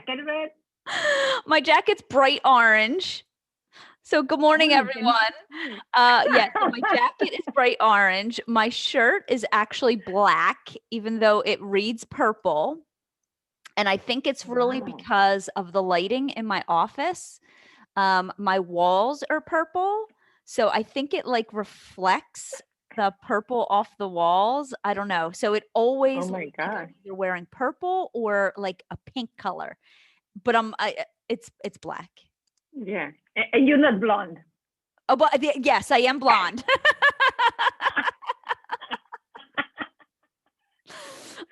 jacket red? My jacket's bright orange. So good morning, Orange. everyone. Yeah, so my jacket is bright orange. My shirt is actually black, even though it reads purple. And I think it's really Wow. because of the lighting in my office. My walls are purple. So I think it like reflects the purple off the walls. I don't know. So it Oh always my looks like I'm gosh. either wearing purple or like a pink color. But it's black. Yeah. And you're not blonde. Oh, but yes, I am blonde.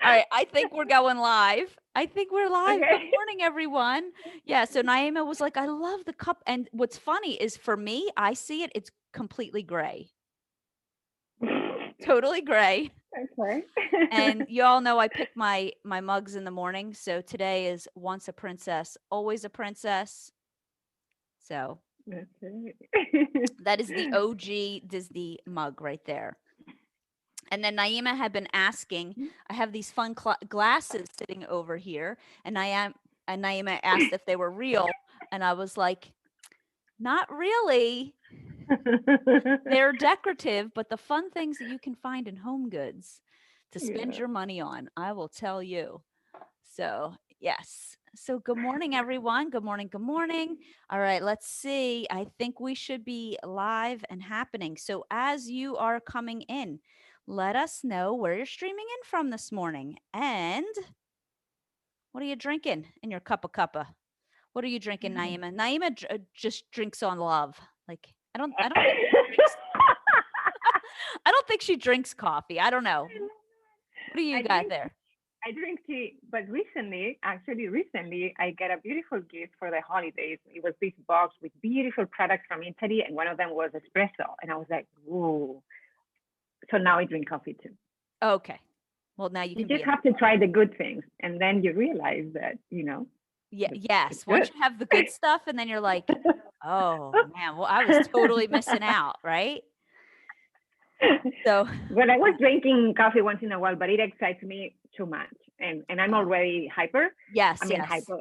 All right, I think we're going live. I think we're live. Good Okay. morning, everyone. Yeah, so Naima was like, I love the cup. And what's funny is for me, I see it, it's completely gray, totally gray. Okay. And you all know I pick my mugs in the morning. So today is once a princess, always a princess. So Okay. that is the OG Disney mug right there. And then Naima had been asking, I have these fun glasses sitting over here, and and Naima asked if they were real, and I was like, not really. They're decorative, but the fun things that you can find in Home Goods to spend Yeah. your money on, I will tell you. So, yes. So, good morning, everyone. Good morning. Good morning. All right, let's see. I think we should be live and happening. So, as you are coming in, let us know where you're streaming in from this morning. And what are you drinking in your cuppa? What are you drinking, Naima? Naima just drinks on love. Like, I don't think she drinks, I don't think she drinks coffee. I don't know. What do you I got drink there? I drink tea, but recently, I got a beautiful gift for the holidays. It was this box with beautiful products from Italy, and one of them was espresso. And I was like, "Ooh!" So now I drink coffee too. Okay. Well, now you You can be just in. have to try the good things, and then you realize that Yeah, it's yes. Once good. you have the good stuff and then you're like, "Oh, man, well, I was totally missing out," right? So, But I was drinking coffee once in a while, but it excites me too much, and I'm oh, already hyper. I yes, mean yes. hyper.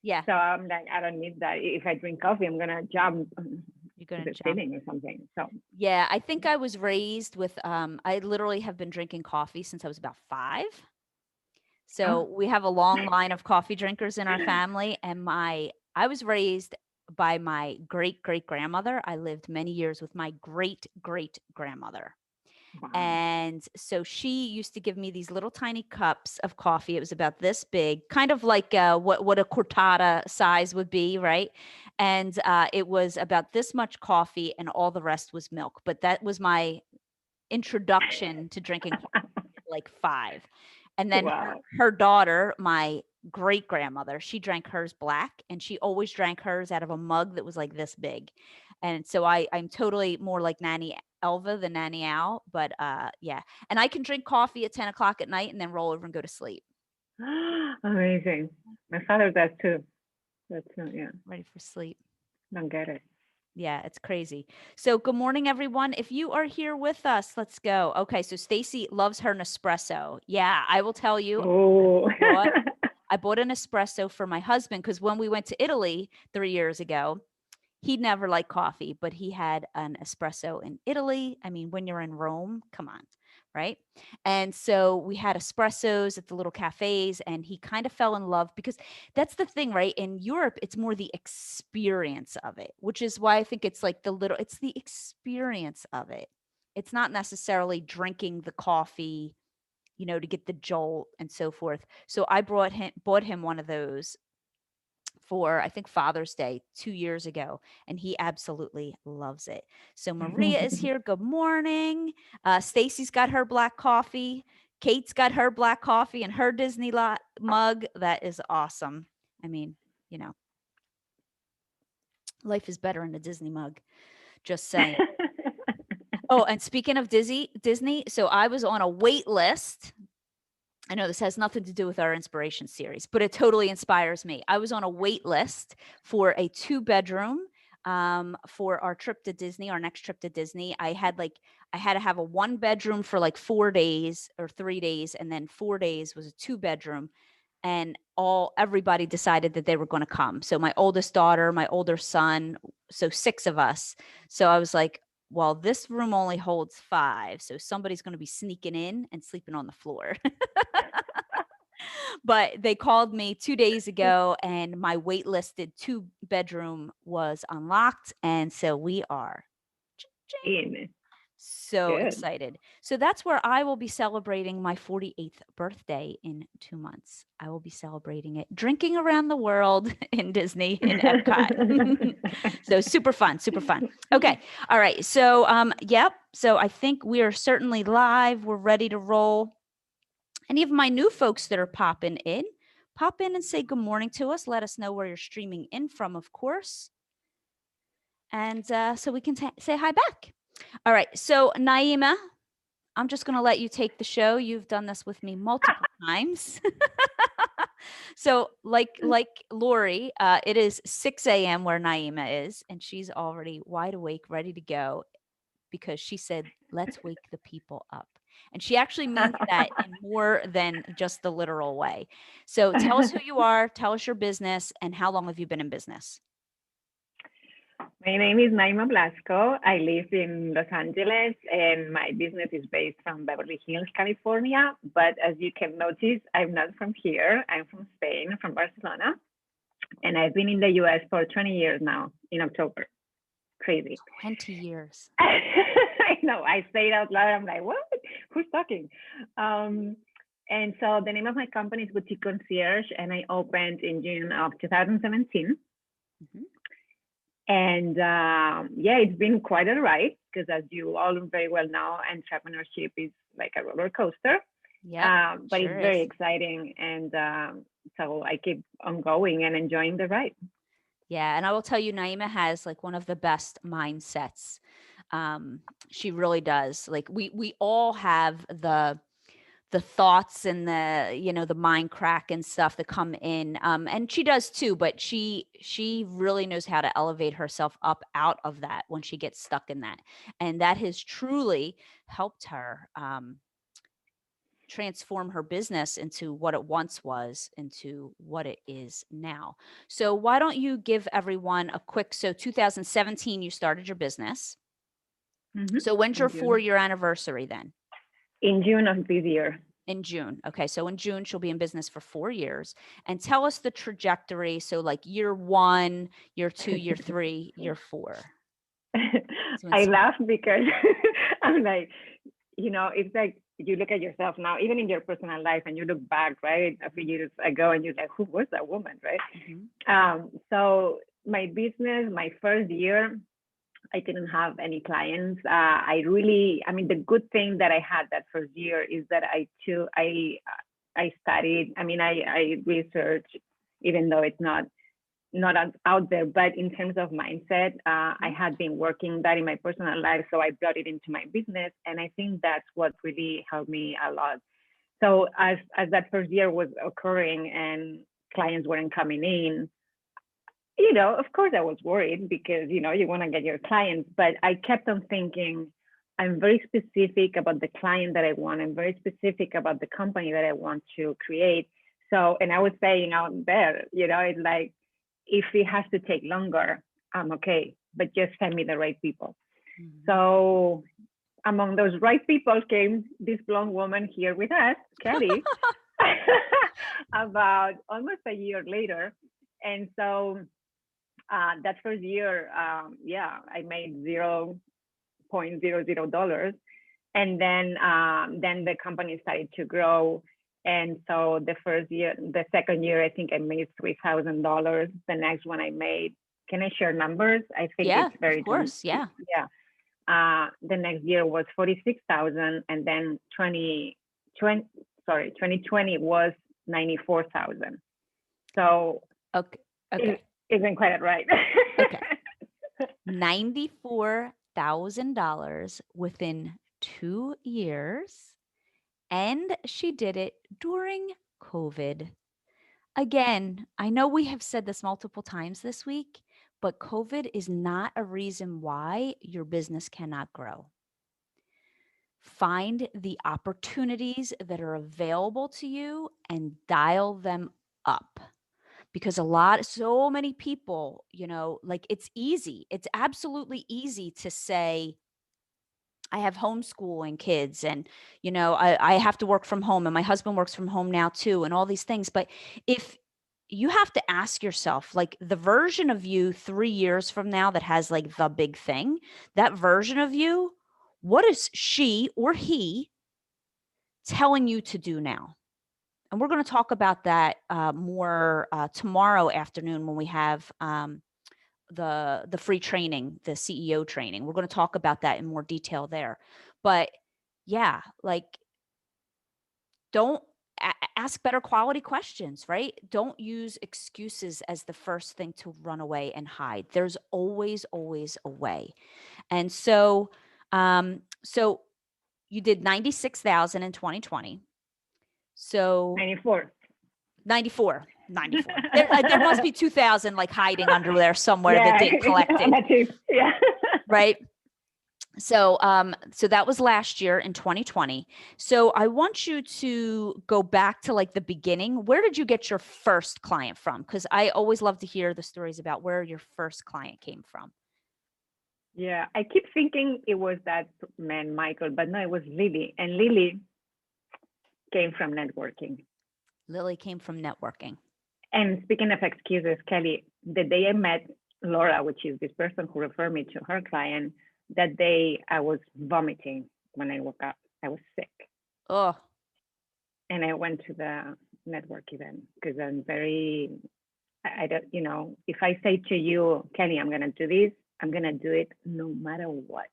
Yeah, So I'm like, I don't need that. If I drink coffee, I'm gonna jump you're to gonna the jump. ceiling or something. So Yeah, I think I was raised with, I literally have been drinking coffee since I was about 5. oh, So we have a long line of coffee drinkers in our family, and I was raised by my great grandmother. I lived many years with my great grandmother. wow. And so she used to give me these little tiny cups of coffee. It was about this big, kind of like what a cortada size would be, right? And it was about this much coffee, and all the rest was milk. But that was my introduction to drinking coffee, like 5. And then Wow. her daughter, my great grandmother, she drank hers black, and she always drank hers out of a mug that was like this big. And so I'm totally more like Nanny Elva than Nanny Al, but yeah. And I can drink coffee at 10 o'clock at night and then roll over and go to sleep. Amazing. My father does too. That's yeah. Ready for sleep. Don't get it. Yeah, it's crazy. So, good morning, everyone. If you are here with us, let's go. Okay, so Stacy loves her Nespresso. Yeah, I will tell you, Oh. bought I bought an espresso for my husband because when we went to Italy 3 years ago, he never liked coffee, but he had an espresso in Italy. I mean, when you're in Rome, come on, right? And so we had espressos at the little cafes, and he kind of fell in love because that's the thing, right? In Europe, it's more the experience of it, which is why I think it's like it's the experience of it. It's not necessarily drinking the coffee, to get the jolt and so forth. So I bought him one of those for I think Father's Day 2 years ago, and he absolutely loves it. So Maria is here. Good morning. Stacy's got her black coffee. Kate's got her black coffee and her Disney mug. That is awesome. I mean, you know, life is better in a Disney mug. Just saying. Oh, and speaking of Disney, so I was on a wait list. I know this has nothing to do with our inspiration series, but it totally inspires me. I was on a wait list for a 2-bedroom for our trip to Disney, our next trip to Disney. I had to have a 1-bedroom for like 4 days or 3 days, and then 4 days was a 2-bedroom. and everybody decided that they were going to come. So my oldest daughter, my older son, so 6 of us. So I was like, well, this room only holds 5, so somebody's going to be sneaking in and sleeping on the floor. But they called me 2 days ago and my waitlisted 2-bedroom was unlocked, and so we are In. so Good. excited. So that's where I will be celebrating my 48th birthday in 2 months. I will be celebrating it drinking around the world in Disney in Epcot. So super fun, super fun. Okay. All right. So yep. So I think we are certainly live. We're ready to roll. Any of my new folks that are popping in, pop in and say good morning to us. Let us know where you're streaming in from, of course. And so we can say hi back. All right. So Naima, I'm just going to let you take the show. You've done this with me multiple times. So like Lori, it is 6 a.m. where Naima is, and she's already wide awake, ready to go because she said, let's wake the people up. And she actually means that in more than just the literal way. So tell us who you are, tell us your business, and how long have you been in business? My name is Naima Blasco. I live in Los Angeles and my business is based from Beverly Hills, California. But as you can notice, I'm not from here. I'm from Spain, from Barcelona. And I've been in the US for 20 years now in October. Crazy. 20 years. I know. I say it out loud. I'm like, what? Who's talking? And so the name of my company is Boutique Concierge, and I opened in June of 2017. Mm-hmm. And yeah, it's been quite a ride because, as you all very well know, entrepreneurship is like a roller coaster. Yeah, but sure it's very is. exciting, and so I keep on going and enjoying the ride. Yeah, and I will tell you, Naima has like one of the best mindsets. She really does. Like we all have the thoughts and the mind crack and stuff that come in, and she does too, but she really knows how to elevate herself up out of that when she gets stuck in that, and that has truly helped her transform her business into what it once was into what it is now. So why don't you give everyone a quick, so 2017 you started your business. Mm-hmm. So when's your 4-year anniversary then? In June of this year. In June. Okay. So in June, she'll be in business for 4 years. And tell us the trajectory. So like year 1, year 2, year 3, year 4. I laugh because I'm like, it's like you look at yourself now, even in your personal life, and you look back, right, a few years ago, and you're like, who was that woman, right? Mm-hmm. So my business, my first year, I didn't have any clients. The good thing that I had that first year is that I studied. I researched, even though it's not out there, but in terms of mindset, I had been working that in my personal life, so I brought it into my business, and I think that's what really helped me a lot. So as that first year was occurring and clients weren't coming in, of course I was worried because, you want to get your clients, but I kept on thinking, I'm very specific about the client that I want. I'm very specific about the company that I want to create. So, and I was saying out there, it's like, if it has to take longer, I'm okay, but just send me the right people. Mm-hmm. So among those right people came this blonde woman here with us, Kelly, about almost a year later. And so that first year, I made $0.00. And then the company started to grow. And so the second year, I think I made $3,000. The next one I made, can I share numbers? I think it's very, of course. Yeah. The next year was 46,000. And then 2020 was 94,000. So okay. It isn't quite right. Okay. $94,000 within 2 years. And she did it during COVID. Again, I know we have said this multiple times this week, but COVID is not a reason why your business cannot grow. Find the opportunities that are available to you and dial them up. Because so many people, like it's easy. It's absolutely easy to say, I have homeschooling kids and, I have to work from home and my husband works from home now too and all these things. But if you have to ask yourself, like the version of you 3 years from now that has like the big thing, that version of you, what is she or he telling you to do now? And we're going to talk about that more tomorrow afternoon when we have the free training, the CEO training. We're going to talk about that in more detail there. But yeah, like don't ask better quality questions, right? Don't use excuses as the first thing to run away and hide. There's always, always a way. And so you did 96,000 in 2020. So 94. 94. There must be 2,000 like hiding under there somewhere that didn't collect it. That too. Yeah. Right. So that was last year in 2020. So I want you to go back to like the beginning. Where did you get your first client from? Because I always love to hear the stories about where your first client came from. Yeah. I keep thinking it was that man, Michael, but no, it was Lily. And Lily came from networking. Lily came from networking. And speaking of excuses, Kelly, the day I met Laura, which is this person who referred me to her client, that day I was vomiting when I woke up. I was sick. Oh. And I went to the network event because I'm very, I don't, if I say to you, Kelly, I'm going to do this, I'm going to do it no matter what.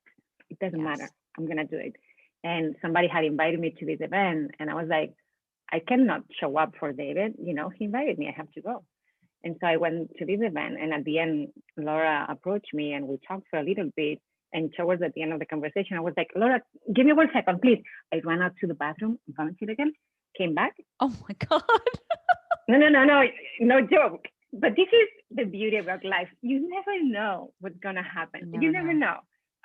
It doesn't matter. I'm going to do it. And somebody had invited me to this event and I was like, I cannot show up for David. He invited me, I have to go. And so I went to this event and at the end, Laura approached me and we talked for a little bit. And towards at the end of the conversation, I was like, Laura, give me 1 second, please. I ran out to the bathroom, vomited again, came back. Oh my God. No joke. But this is the beauty about life. You never know what's going to happen. You never know.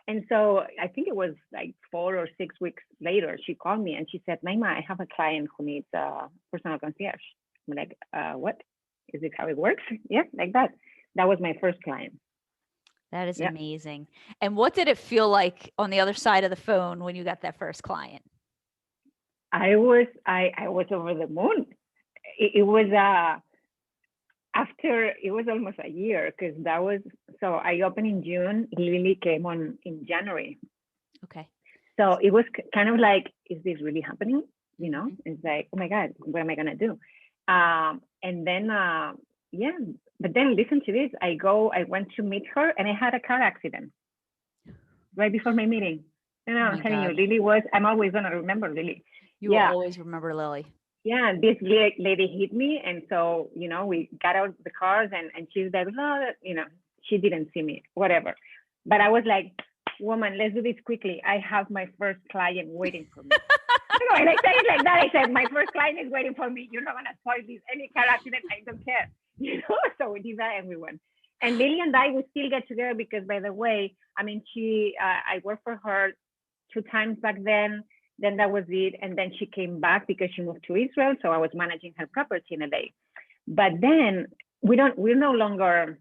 And so I think it was like 4 or 6 weeks later, she called me and she said, Naima, I have a client who needs a personal concierge. I'm like, what? Is this how it works? Yeah, like that. That was my first client. That is amazing. And what did it feel like on the other side of the phone when you got that first client? I was over the moon. It was it was almost a year because so I opened in June. Lily came on in January. Okay. So it was kind of like, is this really happening? It's like, oh my God, what am I gonna do? And then but then listen to this. I went to meet her and I had a car accident right before my meeting. I'm telling you, Lily I'm always gonna remember Lily. You will always remember Lily. Yeah, this lady hit me. And so, we got out the cars and she's like, she didn't see me, whatever. But I was like, woman, let's do this quickly. I have my first client waiting for me. And I said it like that. I said, my first client is waiting for me. You're not going to spoil this. Any car accident, I don't care. So we did that and we went. And Lily and I, we still get together because, by the way, I mean, I worked for her 2 times back then. Then that was it. And then she came back because she moved to Israel. So I was managing her property in LA. But then we're no longer,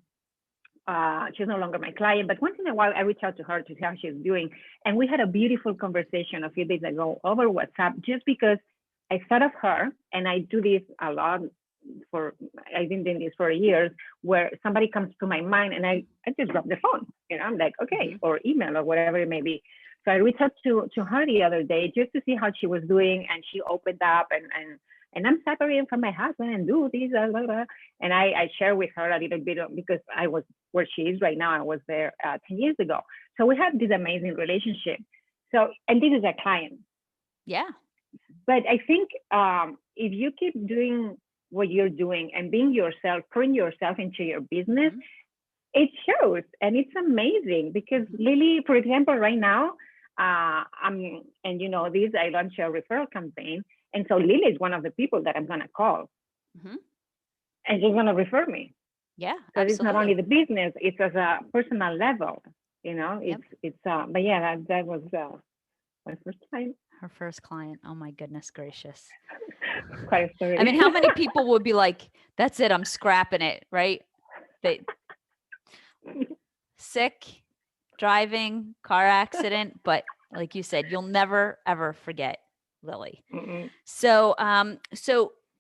she's no longer my client. But once in a while, I reach out to her to see how she's doing. And we had a beautiful conversation a few days ago over WhatsApp, just because I thought of her. And I do this a lot I've been doing this for years, where somebody comes to my mind and I just drop the phone. I'm like, okay, or email or whatever it may be. So I reached out to her the other day just to see how she was doing, and she opened up and I'm separating from my husband and do this, blah, blah, blah. And I share with her a little bit because I was where she is right now. I was there 10 years ago. So we have this amazing relationship. So, and this is a client. Yeah. But I think if you keep doing what you're doing and being yourself, pouring yourself into your business, it shows. And it's amazing because Lily, for example, right now, I launched a referral campaign. And so Lily is one of the people that I'm going to call. And she's going to refer me. Yeah. So it's not only the business, it's as a personal level, but yeah, that was My first time. Her first client. Oh my goodness gracious. Quite a I story. mean, how many people would be like, that's it, I'm scrapping it, right? They sick, driving, car accident, but like you said, you'll never ever forget Lily. Mm-mm. So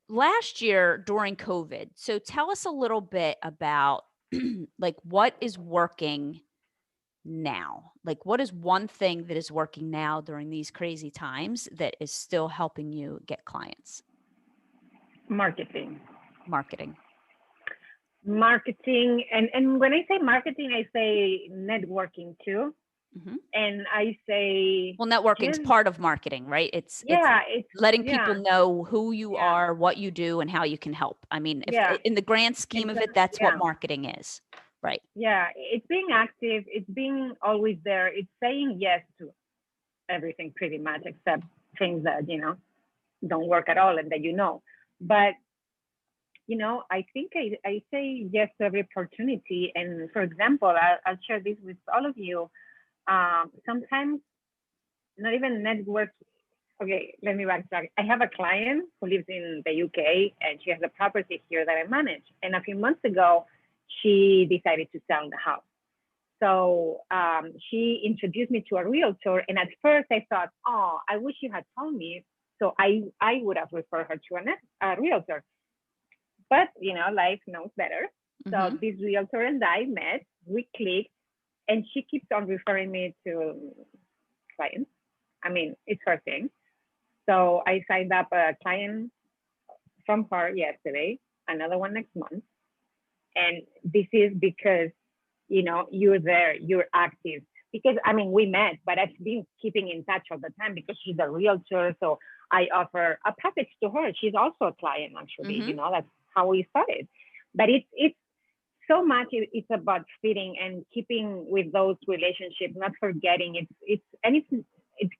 last year during COVID, so tell us a little bit about like what is working now? Like what is one thing that is working now during these crazy times that is still helping you get clients? Marketing. Marketing. Marketing. And when I say marketing, I say networking too. Mhm. And I say Well, networking's just, part of marketing, right? It's yeah, it's, letting people yeah, know who you yeah, are, what you do, and how you can help. I mean, if yeah. in the grand scheme of it, that's what Yeah. marketing is, right? Yeah. It's being active. It's being always there. It's saying yes to everything pretty much, except things that, don't work at all and that But I think I say yes to every opportunity. And for example, I'll share this with all of you. Sometimes not even network. Okay, let me backtrack. I have a client who lives in the UK and she has a property here that I manage. And a few months ago, she decided to sell the house. So she introduced me to a realtor. And at first I thought, oh, I wish you had told me. So I would have referred her to a realtor. But life knows better. So Mhm. this realtor and I met, we clicked, and she keeps on referring me to clients. I mean, it's her thing. So I signed up a client from her yesterday, another one next month. And this is because, you're there, you're active. Because, I mean, we met, but I've been keeping in touch all the time because she's a realtor. So I offer a package to her. She's also a client, actually. Mhm. That's how we started. But it's so much, it's about fitting and keeping with those relationships, not forgetting. It's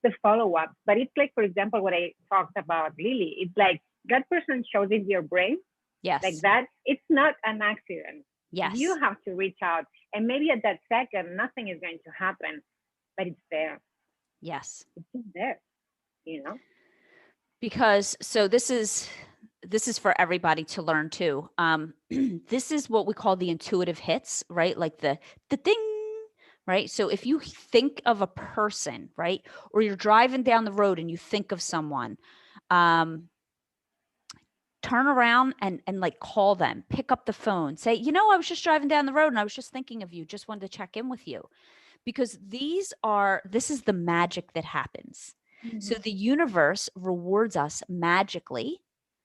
the follow-up. But it's like, for example, what I talked about Lily. It's like that person shows in your brain like Yes. that. It's not an accident. You Yes. have to reach out, and maybe at that second nothing is going to happen, but it's there. Yes. It's just there, you know. Because so this is for everybody to learn too. This is what we call the intuitive hits, right? Like the ding, right? So if you think of a person, right, or you're driving down the road and you think of someone, um, turn around and like call them, pick up the phone, say, I was just driving down the road and I was just thinking of you, just wanted to check in with you. Because this is the magic that happens. So Mm-hmm. the universe rewards us magically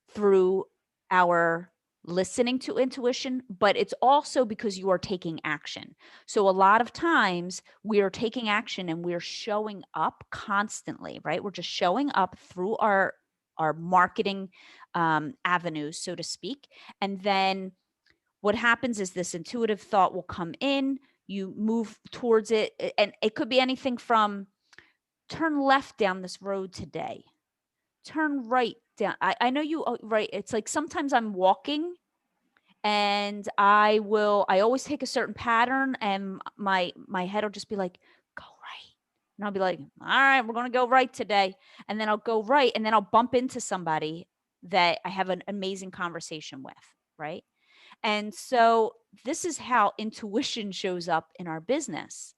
through our listening to intuition, but it's also because you are taking action. So a lot of times we are taking action and we're showing up constantly, right? We're just showing up through our marketing avenues, so to speak. And then what happens is this intuitive thought will come in, you move towards it, and it could be anything from turn left down this road today, turn right down. I know you, right. It's like sometimes I'm walking and I always take a certain pattern and my head will just be like, go right. And I'll be like, all right, we're going to go right today. And then I'll go right. And then I'll bump into somebody that I have an amazing conversation with. Right. And so this is how intuition shows up in our business.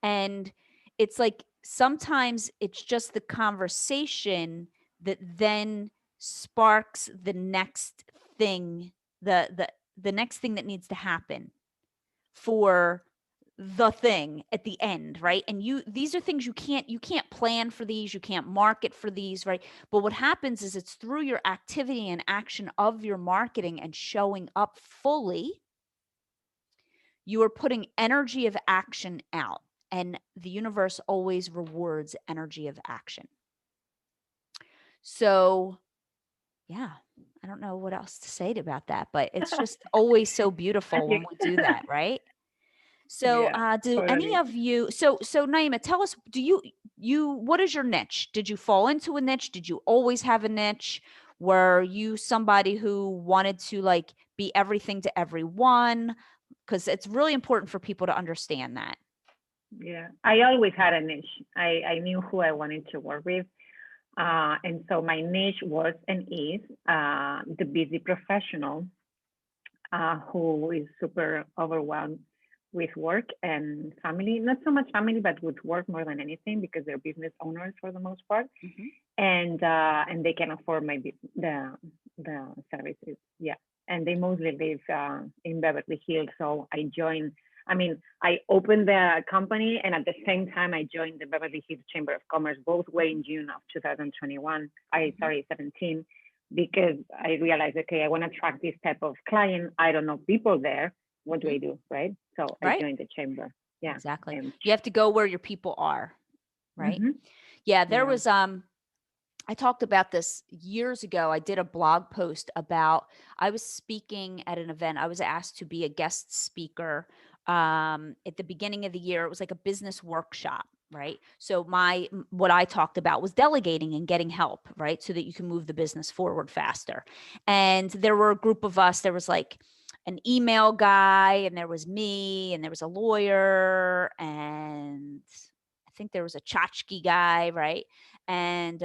And it's like sometimes it's just the conversation that then sparks the next thing, the next thing that needs to happen for the thing at the end, right? And these are things you can't plan for these, you can't market for these, right? But what happens is it's through your activity and action of your marketing and showing up fully, you are putting energy of action out, and the universe always rewards energy of action. So, yeah, I don't know what else to say about that, but it's just always so beautiful when we do that, right? So, Yeah, do any totally. of you so Naima, tell us, do you what is your niche? Did you fall into a niche? Did you always have a niche? Were you somebody who wanted to like be everything to everyone? Because it's really important for people to understand that. Yeah. I always had a niche. I knew who I wanted to work with. And so my niche was and is the busy professional who is super overwhelmed with work and family. Not so much family, but with work more than anything because they're business owners for the most part, Mhm. and they can afford the services. Yeah, and they mostly live in Beverly Hills. So I joined. I mean, I opened the company, and at the same time, I joined the Beverly Hills Chamber of Commerce. Both were in June of 2021. Mhm. 17, because I realized, okay, I want to attract this type of client. I don't know people there. What do Mhm. I do, right? So I Right. joined the chamber. Yeah, Exactly. and You have to go where your people are, right? mm-hmm, Yeah, there yeah. was I talked about this years ago. I did a blog post about I was speaking at an event. I was asked to be a guest speaker at the beginning of the year. It was like a business workshop, right? So what I talked about was delegating and getting help, right? So that you can move the business forward faster. And there were a group of us. There was like an email guy, and there was me, and there was a lawyer, and I think there was a tchotchke guy, right? And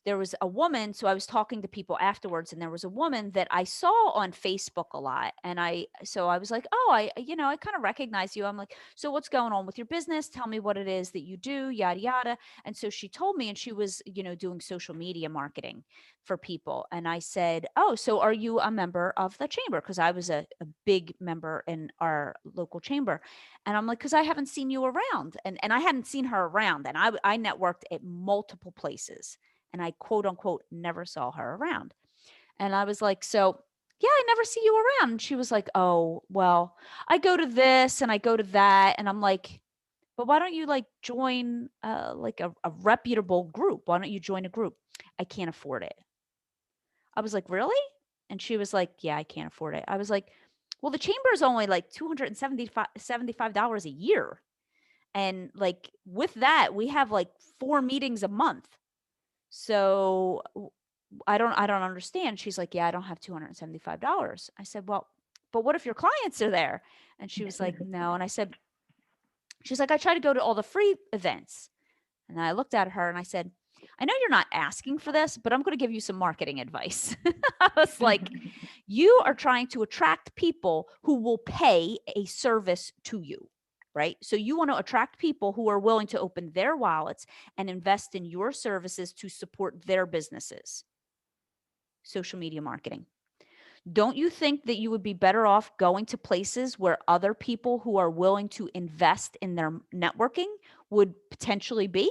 there was a woman, so I was talking to people afterwards, and there was a woman that I saw on Facebook a lot, and I was like, oh, I kind of recognize you. I'm like, so what's going on with your business? Tell me what it is that you do, yada yada. And so she told me, and she was doing social media marketing for people, and I said, oh, so are you a member of the chamber? Because I was a big member in our local chamber. And I'm like, because I haven't seen you around, and I hadn't seen her around, and I networked at multiple places, and I quote unquote never saw her around. And I was like, so yeah, I never see you around. And she was like, oh, well, I go to this and I go to that. And I'm like, but why don't you like join like a reputable group? Why don't you join a group? I can't afford it. I was like, really? And she was like, yeah, I can't afford it. I was like, well, the chamber is only like $275 a year. And like with that, we have like 4 meetings a month. So I don't understand. She's like, yeah, I don't have $275. I said, well, but what if your clients are there? And she was like, no. And I said, she's like, I try to go to all the free events. And I looked at her and I said, I know you're not asking for this, but I'm going to give you some marketing advice. I was like, you are trying to attract people who will pay a service to you, right? So you want to attract people who are willing to open their wallets and invest in your services to support their businesses. Social media marketing. Don't you think that you would be better off going to places where other people who are willing to invest in their networking would potentially be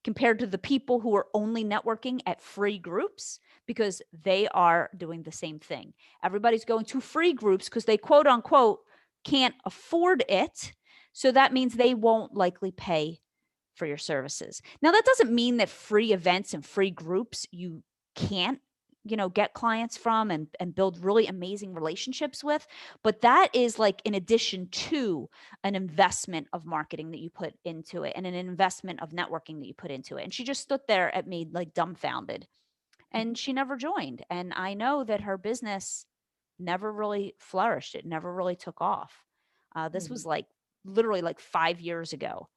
compared to the people who are only networking at free groups because they are doing the same thing? Everybody's going to free groups because they quote unquote can't afford it. So that means they won't likely pay for your services. Now, that doesn't mean that free events and free groups you can't get clients from and build really amazing relationships with, but that is like in addition to an investment of marketing that you put into it and an investment of networking that you put into it. And she just stood there at me like dumbfounded, and she never joined. And I know that her business never really flourished. It never really took off. This was like literally like 5 years ago.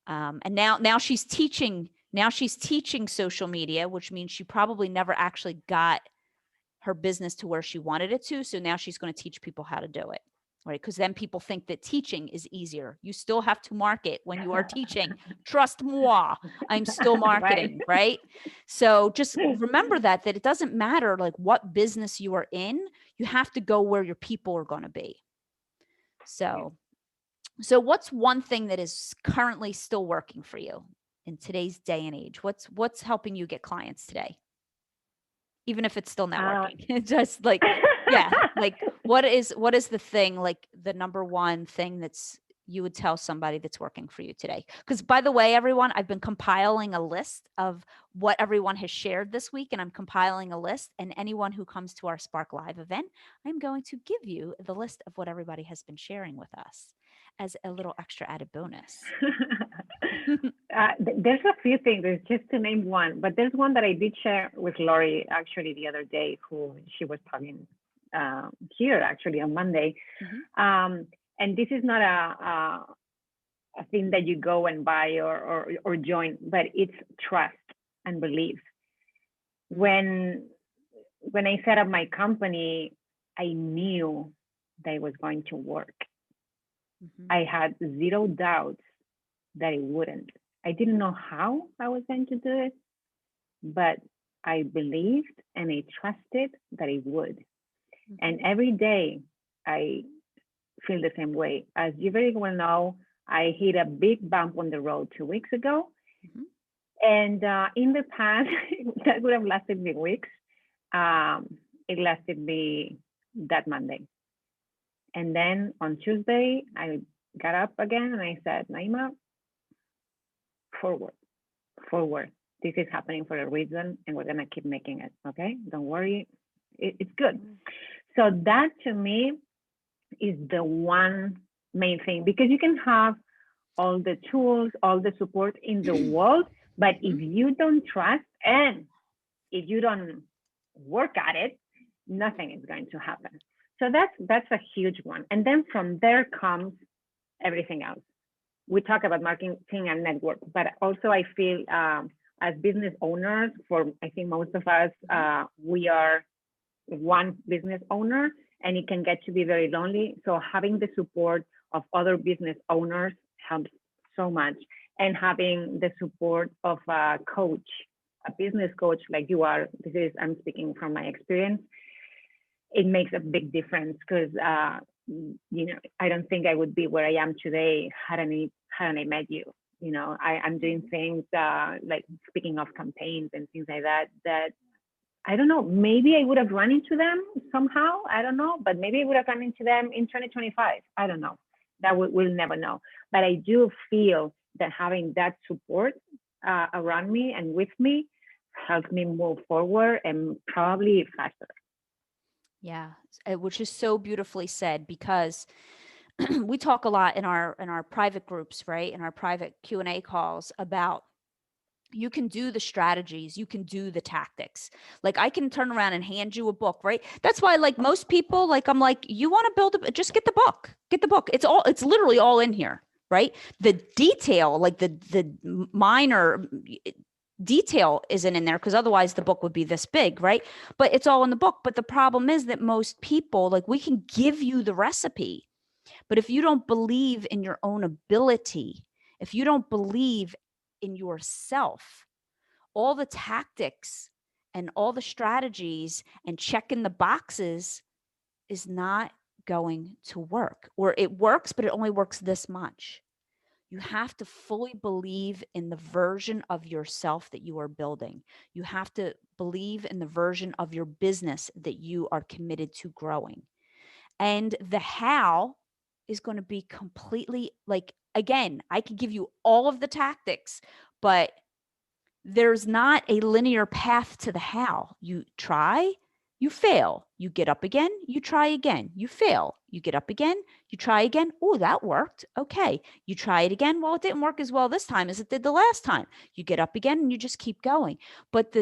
And now she's teaching. Now she's teaching social media, which means she probably never actually got her business to where she wanted it to. So now she's going to teach people how to do it, right? Because then people think that teaching is easier. You still have to market when you are teaching. Trust moi, I'm still Right. marketing, right? So just remember that it doesn't matter like what business you are in. You have to go where your people are going to be. So what's one thing that is currently still working for you in today's day and age? What's helping you get clients today? Even if it's still Uh, networking. It's just like, yeah, like what is the thing, like the number one thing that's you would tell somebody that's working for you today? Because by the way, everyone, I've been compiling a list of what everyone has shared this week, and I'm compiling a list. And anyone who comes to our Spark Live event, I'm going to give you the list of what everybody has been sharing with us as a little extra added bonus. there's a few things. There's just to name one, but there's one that I did share with Lori actually the other day, who she was talking here actually on Monday. Mhm. And this is not a thing that you go and buy or join, but it's trust and belief. When I set up my company, I knew that it was going to work. I had zero doubts that it wouldn't. I didn't know how I was going to do it, but I believed and I trusted that it would. And every day I feel the same way. As you very well know, I hit a big bump on the road 2 weeks ago. And in the past, that would have lasted me weeks. It lasted me that Monday. And then on Tuesday, I got up again and I said, Naima, forward. This is happening for a reason and we're going to keep making it. Okay. Don't worry. It's good. So that to me is the one main thing, because you can have all the tools, all the support in the world, but if you don't trust and if you don't work at it, nothing is going to happen. So that's a huge one. And then from there comes everything else. We talk about marketing and network, but also I feel as business owners, for I think most of us, we are one business owner, and it can get to be very lonely. So having the support of other business owners helps so much, and having the support of a coach, a business coach like you are. I'm speaking from my experience. It makes a big difference, because I don't think I would be where I am today hadn't I met you. I'm doing things like speaking of campaigns and things like that I don't know, maybe I would have run into them somehow. I don't know, but maybe I would have run into them in 2025. I don't know. We'll never know. But I do feel that having that support around me and with me helps me move forward, and probably faster. Yeah, which is so beautifully said, because we talk a lot in our private groups, right? In our private Q&A calls about, you can do the strategies, you can do the tactics. Like, I can turn around and hand you a book, right? That's why, like, most people, like, I'm like, you want to build just get the book. It's literally all in here, right? The detail, like the minor detail isn't in there, because otherwise the book would be this big, right? But it's all in the book. But the problem is that most people, like, we can give you the recipe, but if you don't believe in your own ability, if you don't believe in yourself, all the tactics and all the strategies and checking the boxes is not going to work. Or it works, but it only works this much. You have to fully believe in the version of yourself that you are building. You have to believe in the version of your business that you are committed to growing. And the how is going to be completely, like, again, I can give you all of the tactics, but there's not a linear path to the how. You try, you fail, you get up again, you try again, you fail, you get up again, you try again. Oh, that worked. Okay. You try it again. Well, it didn't work as well this time as it did the last time. You get up again and you just keep going. But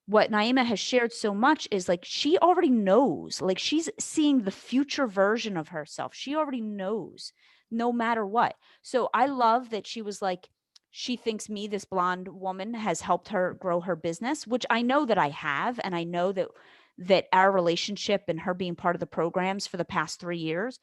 what Naima has shared so much is, like, she already knows, like, she's seeing the future version of herself. She already knows no matter what. So I love that she was like, she thinks me, this blonde woman, has helped her grow her business, which I know that I have. And I know that our relationship and her being part of the programs for the past 3 years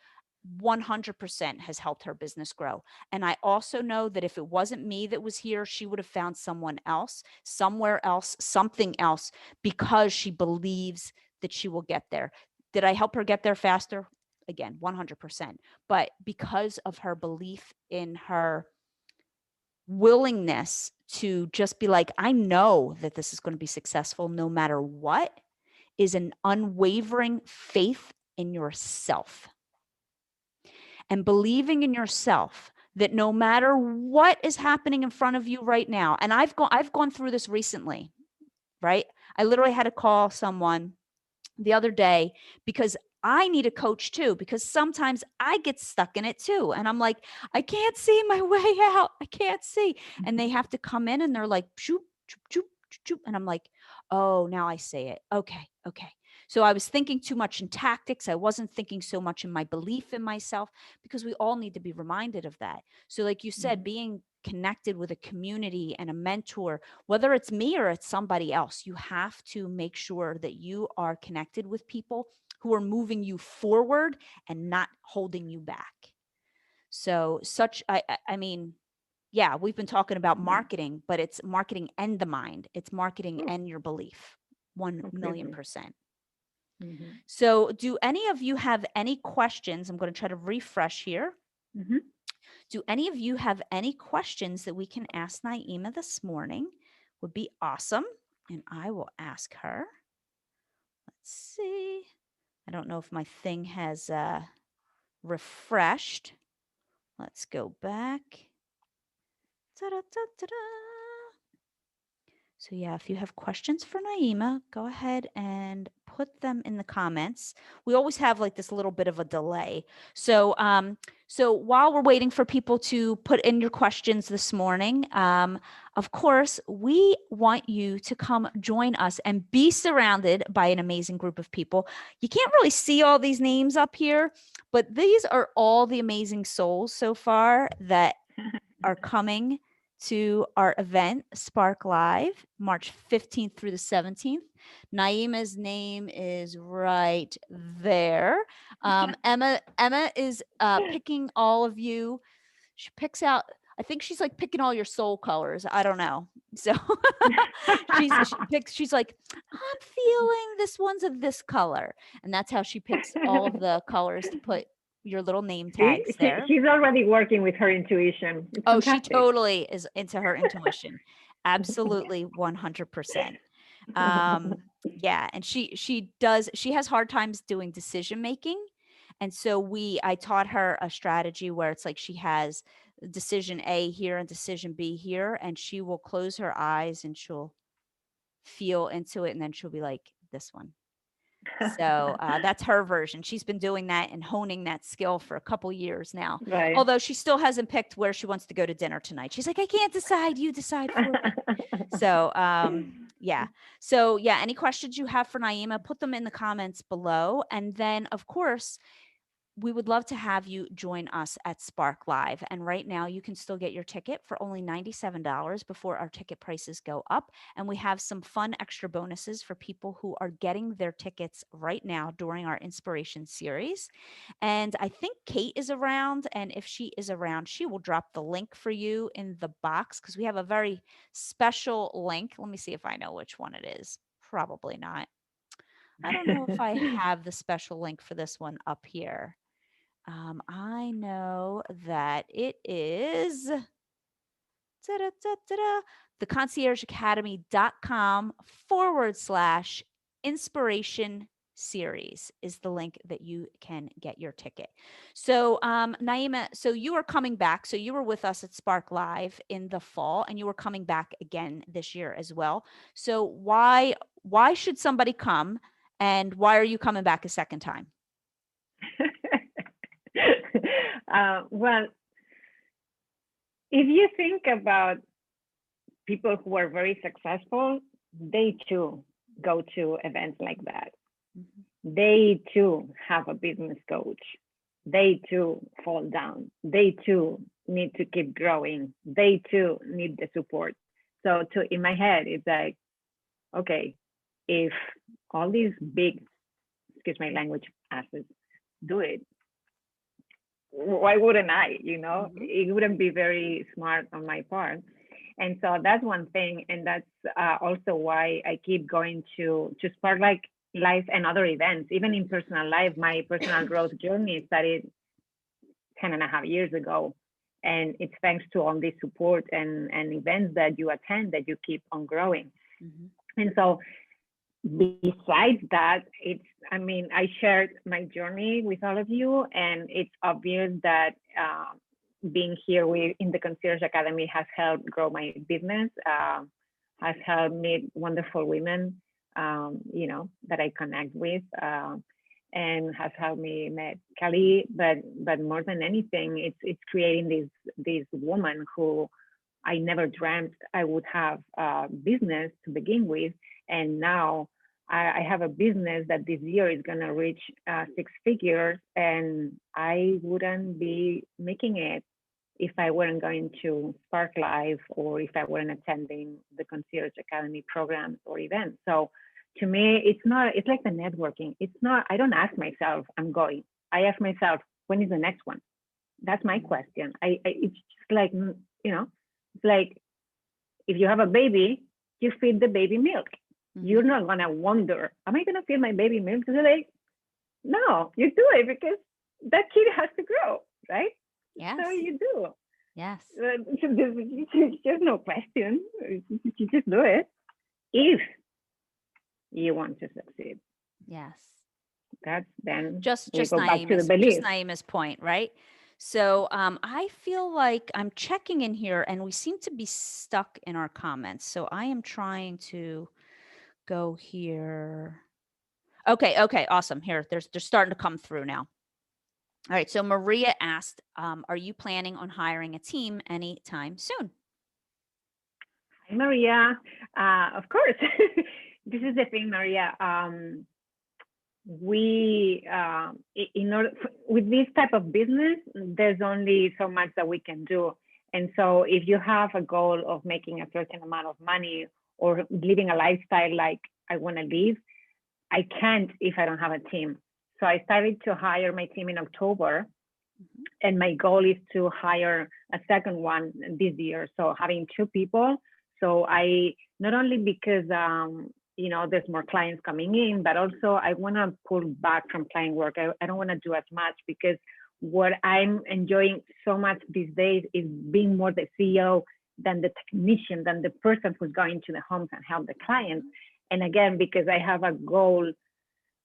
100% has helped her business grow. And I also know that if it wasn't me that was here, she would have found someone else, somewhere else, something else, because she believes that she will get there. Did I help her get there faster? Again, 100%. But because of her belief in her willingness to just be like, I know that this is going to be successful no matter what, is an unwavering faith in yourself. And believing in yourself that no matter what is happening in front of you right now, and I've gone through this recently, right? I literally had to call someone the other day because I need a coach too, because sometimes I get stuck in it too. And I'm like, I can't see my way out. I can't see. And they have to come in and they're like, shoop, shoop, shoop, shoop. And I'm like, oh, now I say it. Okay. So I was thinking too much in tactics. I wasn't thinking so much in my belief in myself, because we all need to be reminded of that. So like you said, being connected with a community and a mentor, whether it's me or it's somebody else, you have to make sure that you are connected with people who are moving you forward and not holding you back. So I mean, yeah, we've been talking about marketing, but it's marketing and the mind. It's marketing Oh, and your belief. 1 million completely. percent. Mm-hmm. So do any of you have any questions? I'm going to try to refresh here. Mm-hmm. Do any of you have any questions that we can ask Naima this morning? Would be awesome. And I will ask her. Let's see. I don't know if my thing has refreshed. Let's go back. Ta-da-ta-ta-da. So yeah, if you have questions for Naima, go ahead and put them in the comments. We always have like this little bit of a delay. So so while we're waiting for people to put in your questions this morning, of course, we want you to come join us and be surrounded by an amazing group of people. You can't really see all these names up here, but these are all the amazing souls so far that are coming to our event, Spark Live, March 15th through the 17th. Naima's name is right there. Emma is picking all of you. She picks out, I think she's like picking all your soul colors. I don't know. So she's like, I'm feeling this one's of this color. And that's how she picks all of the colors to put your little name See, tags there. she's already working with her intuition. It's Oh, she fantastic. totally is into her intuition. Absolutely 100%. Yeah, and she has hard times doing decision making. And so I taught her a strategy where it's like she has decision A here and decision B here, and she will close her eyes and she'll feel into it, and then she'll be like, this one. So that's her version. She's been doing that and honing that skill for a couple years now. Right. Although she still hasn't picked where she wants to go to dinner tonight. She's like, I can't decide. You decide for me. So yeah. So yeah, any questions you have for Naima, put them in the comments below. And then of course, we would love to have you join us at Spark Live. And right now, you can still get your ticket for only $97 before our ticket prices go up. And we have some fun extra bonuses for people who are getting their tickets right now during our Inspiration Series. And I think Kate is around. And if she is around, she will drop the link for you in the box, because we have a very special link. Let me see if I know which one it is. Probably not. I don't know if I have the special link for this one up here. I know that it is the conciergeacademy.com/inspiration series is the link that you can get your ticket. So, Naima, so you are coming back. So you were with us at Spark Live in the fall, and you were coming back again this year as well. So why should somebody come, and why are you coming back a second time? Well, if you think about people who are very successful, they too go to events like that. Mm-hmm. They too have a business coach. They too fall down. They too need to keep growing. They too need the support. So in my head, it's like, okay, if all these big, excuse my language, asses do it, why wouldn't I? Mm-hmm. It wouldn't be very smart on my part. And so that's one thing. And that's also why I keep going to Spark like life and other events, even in personal life. My personal growth journey started 10.5 years ago. And it's thanks to all this support and events that you attend that you keep on growing. Mm-hmm. And so besides that, I shared my journey with all of you, and it's obvious that being here in the Concierge Academy has helped grow my business, has helped meet wonderful women, that I connect with, and has helped me meet Kelly. But more than anything, it's creating this woman who I never dreamt I would have business to begin with. And now I have a business that this year is going to reach 6 figures, and I wouldn't be making it if I weren't going to Spark Live or if I weren't attending the Concierge Academy programs or events. So to me, it's like the networking. It's not, I don't ask myself, I'm going. I ask myself, when is the next one? That's my question. It's just like, it's like if you have a baby, you feed the baby milk. You're not going to wonder, am I going to feed my baby milk today? No, you do it because that kid has to grow, right? Yes. So you do. Yes. There's no question. You just do it if you want to succeed. Yes. That's then just we go back to the Naima's, belief. just Naima's point, right? So I feel like I'm checking in here and we seem to be stuck in our comments. So I am trying to go here. Okay, awesome. Here, they're starting to come through now. All right, so Maria asked, are you planning on hiring a team anytime soon? Hi, Maria. Of course. This is the thing, Maria. We in order with this type of business, there's only so much that we can do. And so if you have a goal of making a certain amount of money or living a lifestyle like I want to live, I can't if I don't have a team. So I started to hire my team in October, and my goal is to hire a second one this year. So having 2 people. So I, not only because there's more clients coming in, but also I want to pull back from client work. I don't want to do as much, because what I'm enjoying so much these days is being more the CEO than the technician, than the person who's going to the homes and help the clients. And again, because I have a goal,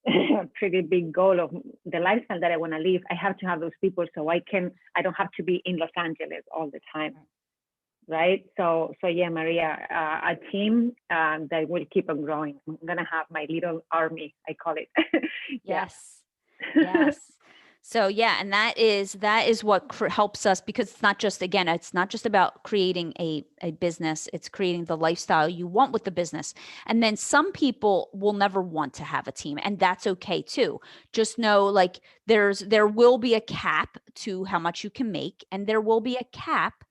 a pretty big goal of the lifestyle that I want to live, I have to have those people so I don't have to be in Los Angeles all the time. Right. So yeah, Maria, a team that will keep on growing. I'm going to have my little army, I call it. Yes. Yes. So yeah, and that is what helps us, because it's not just, again, it's not just about creating a business, it's creating the lifestyle you want with the business. And then some people will never want to have a team, and that's okay too. Just know, like, there will be a cap to how much you can make, and there will be a cap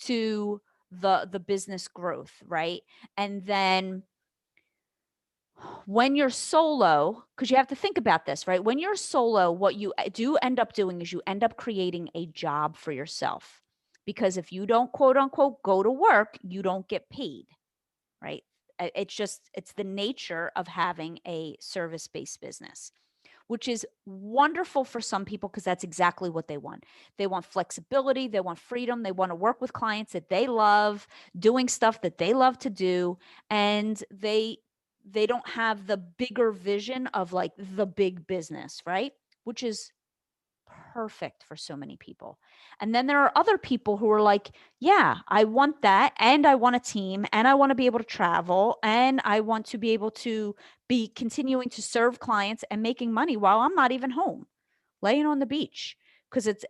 to the business growth, right? And then when you're solo, because you have to think about this, right? When you're solo, what you do end up doing is you end up creating a job for yourself, because if you don't, quote unquote, go to work, you don't get paid, right? It's the nature of having a service-based business, which is wonderful for some people, because that's exactly what they want. They want flexibility, they want freedom, they want to work with clients that they love, doing stuff that they love to do, and they don't have the bigger vision of like the big business, right? Which is perfect for so many people. And then there are other people who are like, yeah, I want that, and I want a team, and I want to be able to travel, and I want to be able to be continuing to serve clients and making money while I'm not even home, laying on the beach, because it's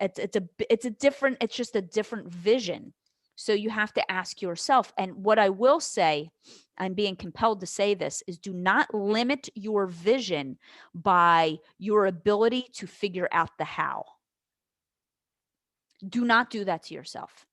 just a different vision. So you have to ask yourself. And what I will say, I'm being compelled to say this, is do not limit your vision by your ability to figure out the how. Do not do that to yourself.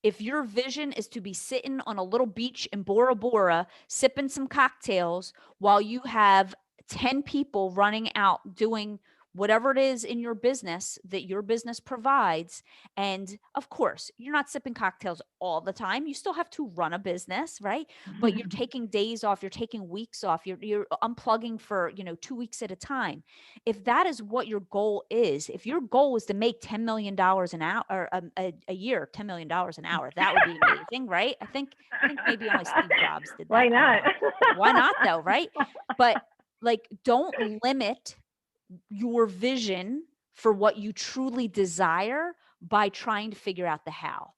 If your vision is to be sitting on a little beach in Bora Bora, sipping some cocktails while you have 10 people running out doing whatever it is in your business that your business provides. And of course, you're not sipping cocktails all the time. You still have to run a business, right? But you're taking days off, you're taking weeks off, you're unplugging for, 2 weeks at a time. If that is what your goal is, if your goal is to make $10 million an hour, or a year, $10 million an hour, that would be amazing, right? I think maybe only Steve Jobs did that. Why not? Why not though, right? But like, don't limit your vision for what you truly desire by trying to figure out the how.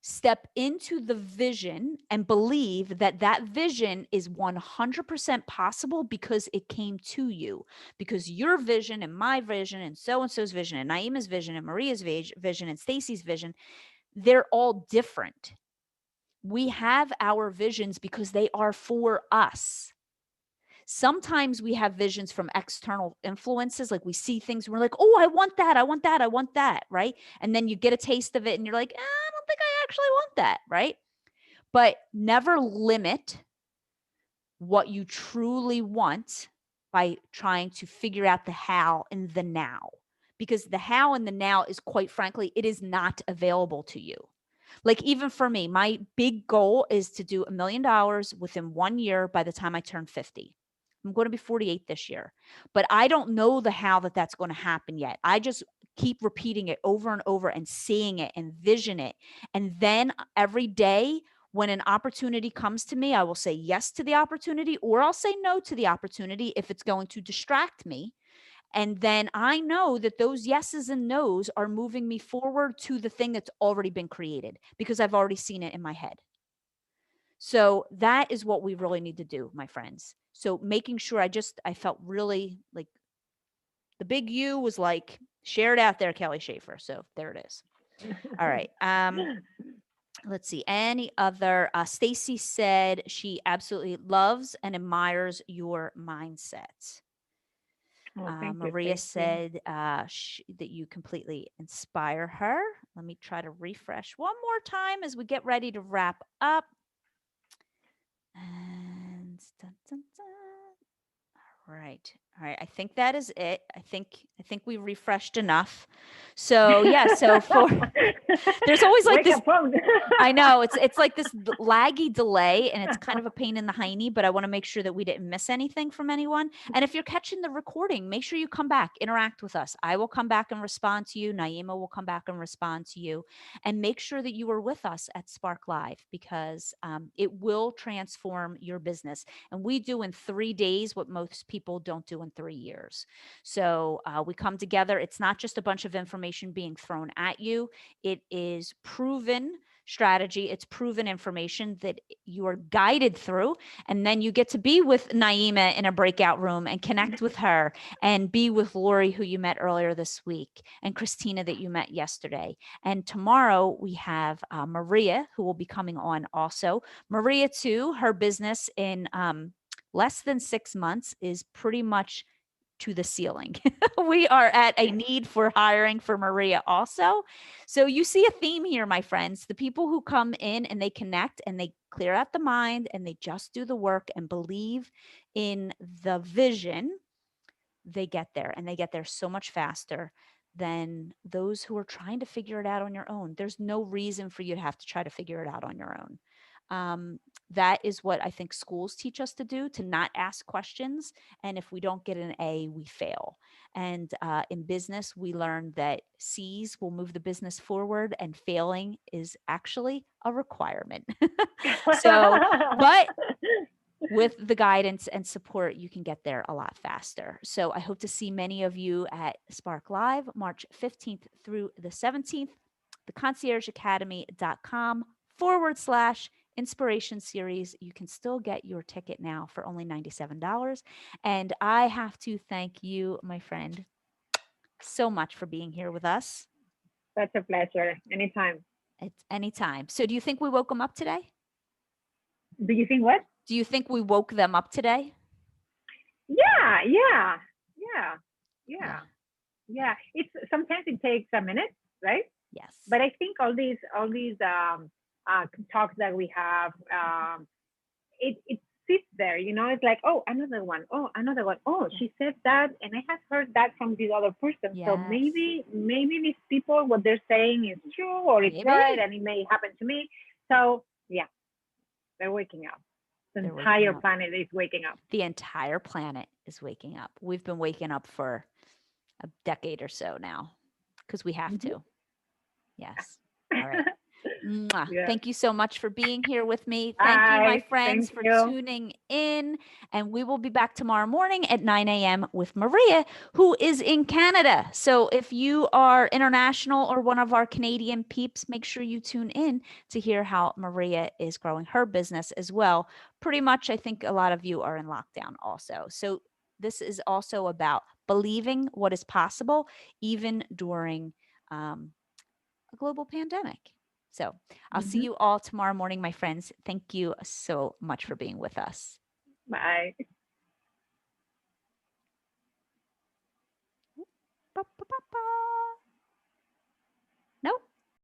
Step into the vision and believe that that vision is 100% possible, because it came to you, because your vision and my vision and so-and-so's vision and Naima's vision and Maria's vision and Stacy's vision, they're all different. We have our visions because they are for us. Sometimes we have visions from external influences, like we see things and we're like, oh, I want that, I want that, I want that, right? And then you get a taste of it and you're like, I don't think I actually want that, right? But never limit what you truly want by trying to figure out the how and the now. Because the how and the now is, quite frankly, it is not available to you. Like, even for me, my big goal is to do $1 million within 1 year by the time I turn 50. I'm going to be 48 this year, but I don't know the how that's going to happen yet. I just keep repeating it over and over and seeing it and vision it. And then every day when an opportunity comes to me, I will say yes to the opportunity, or I'll say no to the opportunity if it's going to distract me. And then I know that those yeses and nos are moving me forward to the thing that's already been created because I've already seen it in my head. So that is what we really need to do, my friends. So making sure I felt really like the big U was like shared out there, Kelly Schaefer. So there it is. All right. Let's see. Any other? Stacy said she absolutely loves and admires your mindset. Oh, thank you, Maria Stacy. said that you completely inspire her. Let me try to refresh one more time as we get ready to wrap up. And dun, dun, dun. Right. All right. I think that is it. I think we refreshed enough. So yeah. So for there's always like Wake this. up phone. I know it's like this laggy delay, and it's kind of a pain in the hiney. But I want to make sure that we didn't miss anything from anyone. And if you're catching the recording, make sure you come back, interact with us. I will come back and respond to you. Naima will come back and respond to you, and make sure that you are with us at Spark Live because it will transform your business. And we do in 3 days what most people don't do in 3 years. So we come together. It's not just a bunch of information being thrown at you. It is proven strategy. It's proven information that you are guided through. And then you get to be with Naima in a breakout room and connect with her and be with Lori, who you met earlier this week, and Christina that you met yesterday. And tomorrow we have Maria, who will be coming on also. Maria, too, her business in less than 6 months is pretty much to the ceiling. We are at a need for hiring for Maria also. So you see a theme here, my friends. The people who come in and they connect and they clear out the mind and they just do the work and believe in the vision, they get there, and they get there so much faster than those who are trying to figure it out on your own. There's no reason for you to have to try to figure it out on your own. That is what I think schools teach us to do, to not ask questions. And if we don't get an A, we fail. And in business, we learn that C's will move the business forward and failing is actually a requirement. So, but with the guidance and support, you can get there a lot faster. So I hope to see many of you at Spark Live, March 15th through the 17th, theconciergeacademy.com/Inspiration Series. You can still get your ticket now for only $97. And I have to thank you, my friend, so much for being here with us. Such a pleasure. Anytime. It's anytime. So do you think we woke them up today? Do you think what? Do you think we woke them up today? Yeah, yeah, yeah, Yeah. yeah, yeah. It's sometimes it takes a minute, right? Yes. But I think all these talks that we have, it sits there. You know, it's like, oh, another one. Oh, another one. Oh, she said that, and I have heard that from this other person. So Yes. maybe these people, what they're saying is true or it's Maybe. right, and it may happen to me. So yeah, they're waking up. The They're waking entire up. planet is waking up. The entire planet is waking up. We've been waking up for a decade or so now because we have Mhm. to. Yes. All right. Mwah. Yeah. Thank you so much for being here with me. Thank you, my Bye. friends, Thank for you. tuning in. And we will be back tomorrow morning at 9 a.m. with Maria, who is in Canada. So if you are international or one of our Canadian peeps, make sure you tune in to hear how Maria is growing her business as well. Pretty much, I think a lot of you are in lockdown also. So this is also about believing what is possible, even during a global pandemic. So I'll see Mhm. you all tomorrow morning, my friends. Thank you so much for being with us. Bye. ba, ba, ba, ba.